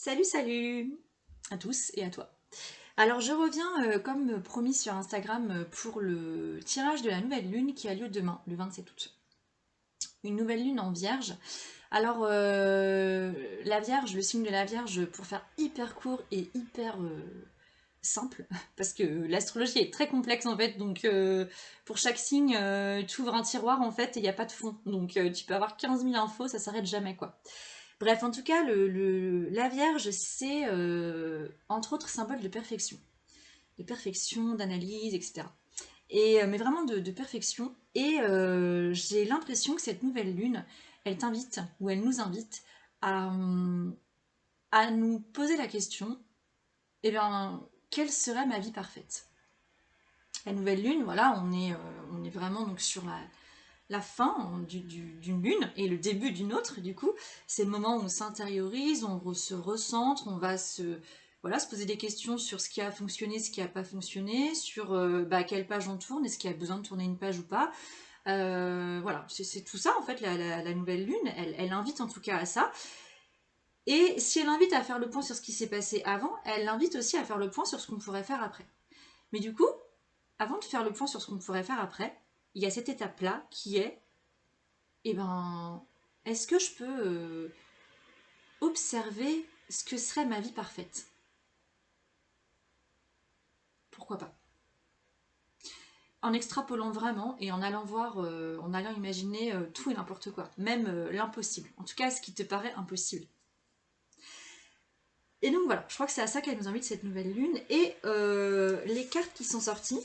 Salut, salut à tous et à toi. Alors je reviens comme promis sur Instagram pour le tirage de la nouvelle lune qui a lieu demain, le 27 août. Une nouvelle lune en vierge. Alors la vierge, le signe de la vierge, pour faire hyper court et hyper simple, parce que l'astrologie est très complexe en fait, donc pour chaque signe, tu ouvres un tiroir en fait et il n'y a pas de fond. Donc tu peux avoir 15 000 infos, ça s'arrête jamais quoi. Bref, en tout cas, la Vierge, c'est entre autres symbole de perfection, d'analyse, etc. Mais vraiment de perfection. Et j'ai l'impression que cette nouvelle lune, elle t'invite, ou elle nous invite, à nous poser la question, eh bien, quelle serait ma vie parfaite? La nouvelle lune, voilà, on est vraiment donc sur la fin d'une lune et le début d'une autre, du coup, c'est le moment où on s'intériorise, se recentre, on va voilà, se poser des questions sur ce qui a fonctionné, ce qui n'a pas fonctionné, sur quelle page on tourne, est-ce qu'il y a besoin de tourner une page ou pas. Voilà, c'est tout ça en fait, la nouvelle lune, elle invite en tout cas à ça. Et si elle invite à faire le point sur ce qui s'est passé avant, elle invite aussi à faire le point sur ce qu'on pourrait faire après. Mais du coup, avant de faire le point sur ce qu'on pourrait faire après, il y a cette étape-là qui est eh ben, est-ce que je peux observer ce que serait ma vie parfaite? Pourquoi pas? En extrapolant vraiment et en allant voir, en allant imaginer tout et n'importe quoi, même l'impossible. En tout cas, ce qui te paraît impossible. Et donc voilà, je crois que c'est à ça qu'elle nous invite cette nouvelle lune. Et les cartes qui sont sorties,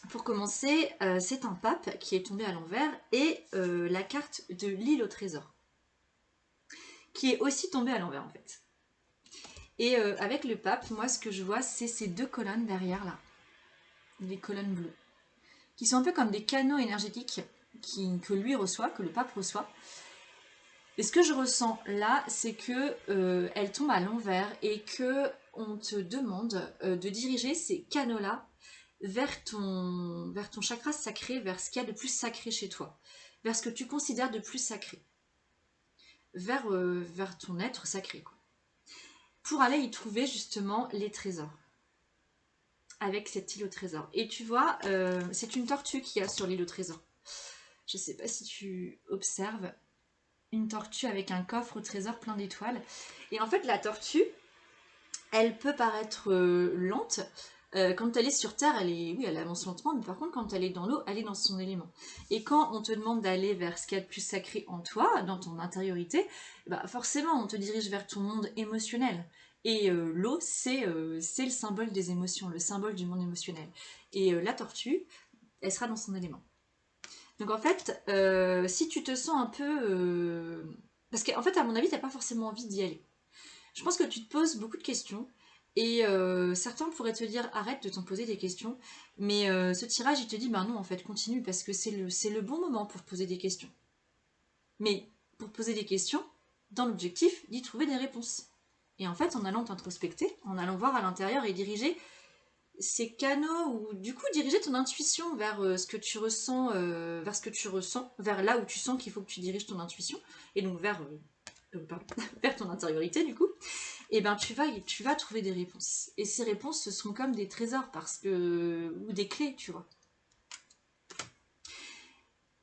pour commencer, c'est un pape qui est tombé à l'envers et la carte de l'île au trésor, qui est aussi tombée à l'envers en fait. Et avec le pape, moi ce que je vois, c'est ces deux colonnes derrière là, les colonnes bleues, qui sont un peu comme des canaux énergétiques que lui reçoit, que le pape reçoit. Et ce que je ressens là, c'est que elle tombe à l'envers et que on te demande de diriger ces canaux-là vers ton chakra sacré, vers ce qu'il y a de plus sacré chez toi, vers ce que tu considères de plus sacré, vers ton être sacré, quoi, pour aller y trouver justement les trésors avec cette île au trésor. Et tu vois, c'est une tortue qu'il y a sur l'île au trésor. Je sais pas si tu observes une tortue avec un coffre au trésor plein d'étoiles. Et en fait, la tortue, elle peut paraître lente. Quand elle est sur Terre, oui, elle avance lentement, mais par contre, quand elle est dans l'eau, elle est dans son élément. Et quand on te demande d'aller vers ce qu'il y a de plus sacré en toi, dans ton intériorité, bah forcément, on te dirige vers ton monde émotionnel. Et l'eau, c'est le symbole des émotions, le symbole du monde émotionnel. Et la tortue, elle sera dans son élément. Donc en fait, si tu te sens un peu... Parce qu'en fait, à mon avis, tu n'as pas forcément envie d'y aller. Je pense que tu te poses beaucoup de questions et certains pourraient te dire arrête de t'en poser des questions, mais ce tirage il te dit bah non en fait continue parce que c'est le bon moment pour te poser des questions. Mais pour poser des questions, dans l'objectif d'y trouver des réponses. Et en fait en allant t'introspecter, en allant voir à l'intérieur et diriger ces canaux ou du coup diriger ton intuition vers ce que tu ressens, vers ce que tu ressens, vers là où tu sens qu'il faut que tu diriges ton intuition et donc vers ton intériorité du coup, et ben tu vas trouver des réponses. Et ces réponses, ce sont comme des trésors ou des clés, tu vois.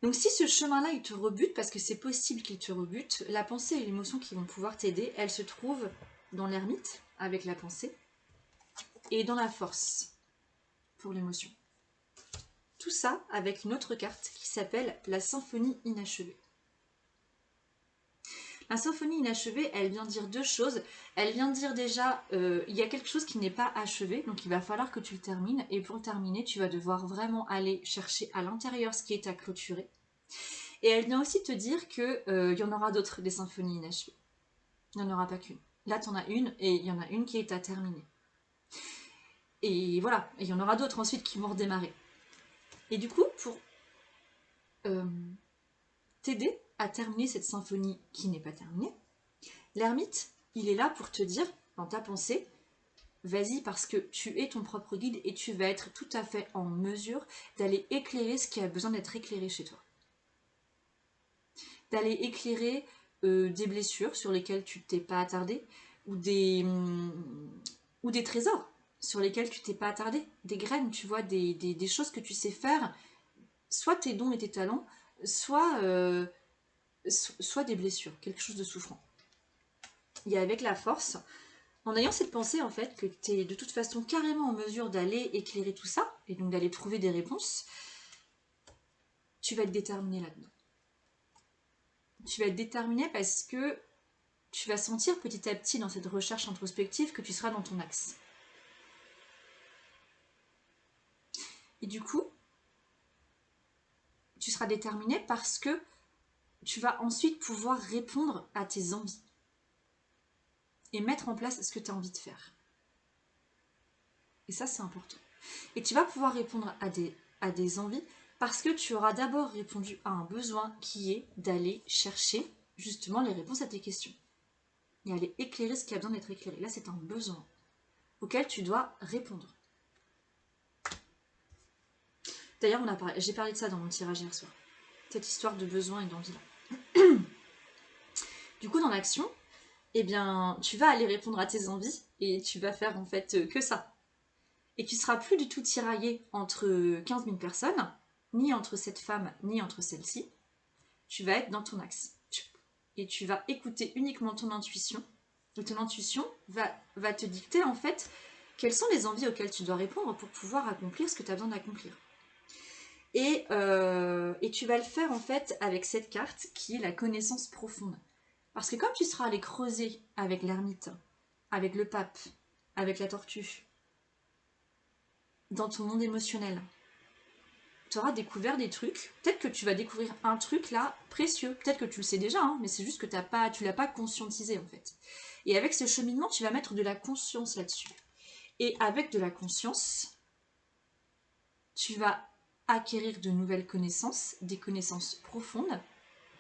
Donc si ce chemin-là, il te rebute, parce que c'est possible qu'il te rebute, la pensée et l'émotion qui vont pouvoir t'aider, elles se trouvent dans l'ermite, avec la pensée, et dans la force, pour l'émotion. Tout ça avec une autre carte qui s'appelle la symphonie inachevée. La symphonie inachevée, elle vient dire deux choses. Elle vient dire déjà, il y a quelque chose qui n'est pas achevé, donc il va falloir que tu le termines. Et pour le terminer, tu vas devoir vraiment aller chercher à l'intérieur ce qui est à clôturer. Et elle vient aussi te dire qu'il y en aura d'autres, des symphonies inachevées. Il n'y en aura pas qu'une. Là, tu en as une, et il y en a une qui est à terminer. Et voilà, et il y en aura d'autres ensuite qui vont redémarrer. Et du coup, pour euh, t'aider à terminer cette symphonie qui n'est pas terminée, l'ermite, il est là pour te dire, dans ta pensée, vas-y parce que tu es ton propre guide et tu vas être tout à fait en mesure d'aller éclairer ce qui a besoin d'être éclairé chez toi. D'aller éclairer des blessures sur lesquelles tu t'es pas attardé, ou des trésors sur lesquels tu t'es pas attardé, des graines, tu vois, des choses que tu sais faire, soit tes dons et tes talents, soit, soit des blessures, quelque chose de souffrant. Et avec la force, en ayant cette pensée en fait que tu es de toute façon carrément en mesure d'aller éclairer tout ça, et donc d'aller trouver des réponses, tu vas être déterminé là-dedans. Tu vas être déterminé parce que tu vas sentir petit à petit dans cette recherche introspective que tu seras dans ton axe. Et du coup, tu seras déterminé parce que tu vas ensuite pouvoir répondre à tes envies et mettre en place ce que tu as envie de faire. Et ça, c'est important. Et tu vas pouvoir répondre à des envies parce que tu auras d'abord répondu à un besoin qui est d'aller chercher justement les réponses à tes questions. Et aller éclairer ce qui a besoin d'être éclairé. Là, c'est un besoin auquel tu dois répondre. D'ailleurs, j'ai parlé de ça dans mon tirage hier soir. Cette histoire de besoin et d'envie-là. Du coup, dans l'action, eh bien, tu vas aller répondre à tes envies et tu vas faire en fait que ça. Et tu ne seras plus du tout tiraillé entre 15 000 personnes, ni entre cette femme, ni entre celle-ci. Tu vas être dans ton axe. Et tu vas écouter uniquement ton intuition. Et ton intuition va te dicter en fait quelles sont les envies auxquelles tu dois répondre pour pouvoir accomplir ce que tu as besoin d'accomplir. Et tu vas le faire en fait avec cette carte qui est la connaissance profonde. Parce que comme tu seras allé creuser avec l'ermite, avec le pape, avec la tortue, dans ton monde émotionnel, tu auras découvert des trucs. Peut-être que tu vas découvrir un truc là précieux. Peut-être que tu le sais déjà, hein, mais c'est juste que tu l'as pas conscientisé en fait. Et avec ce cheminement, tu vas mettre de la conscience là-dessus. Et avec de la conscience, tu vas acquérir de nouvelles connaissances, des connaissances profondes,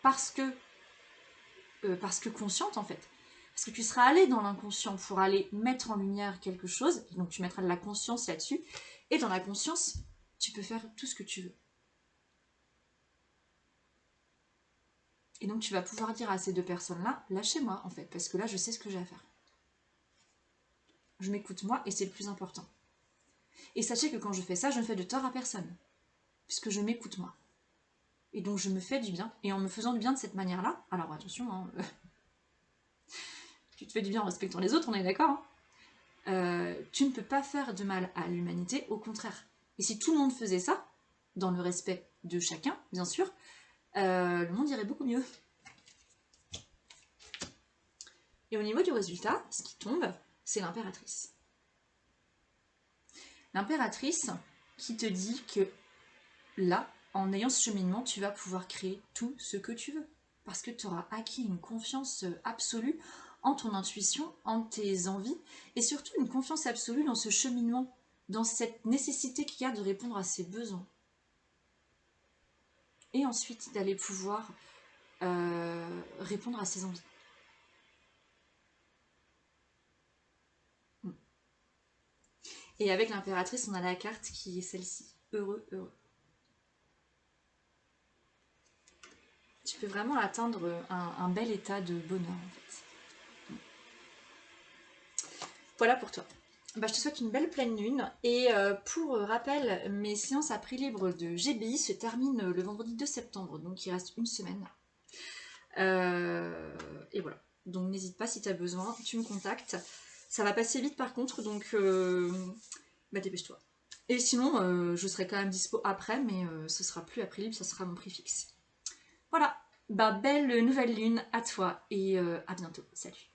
parce que consciente en fait. Parce que tu seras allé dans l'inconscient pour aller mettre en lumière quelque chose, et donc tu mettras de la conscience là-dessus, et dans la conscience, tu peux faire tout ce que tu veux. Et donc tu vas pouvoir dire à ces deux personnes-là, lâchez-moi en fait, parce que là je sais ce que j'ai à faire. Je m'écoute moi et c'est le plus important. Et sachez que quand je fais ça, je ne fais de tort à personne, puisque je m'écoute moi. Et donc je me fais du bien, et en me faisant du bien de cette manière-là, alors attention, hein, tu te fais du bien en respectant les autres, on est d'accord, hein, tu ne peux pas faire de mal à l'humanité, au contraire. Et si tout le monde faisait ça, dans le respect de chacun, bien sûr, le monde irait beaucoup mieux. Et au niveau du résultat, ce qui tombe, c'est l'impératrice. L'impératrice qui te dit que là, en ayant ce cheminement, tu vas pouvoir créer tout ce que tu veux. Parce que tu auras acquis une confiance absolue en ton intuition, en tes envies, et surtout une confiance absolue dans ce cheminement, dans cette nécessité qu'il y a de répondre à ses besoins. Et ensuite d'aller pouvoir répondre à ses envies. Et avec l'impératrice, on a la carte qui est celle-ci. Heureux, heureux. Tu peux vraiment atteindre un bel état de bonheur en fait. Voilà pour toi. Bah, je te souhaite une belle pleine lune. Et pour rappel, mes séances à prix libre de GBI se terminent le vendredi 2 septembre. Donc il reste une semaine. Et voilà. Donc n'hésite pas si tu as besoin, tu me contactes. Ça va passer vite par contre, donc bah, dépêche-toi. Et sinon, je serai quand même dispo après, mais ce sera plus à prix libre, ça sera mon prix fixe. Voilà, bah belle nouvelle lune à toi et à bientôt. Salut.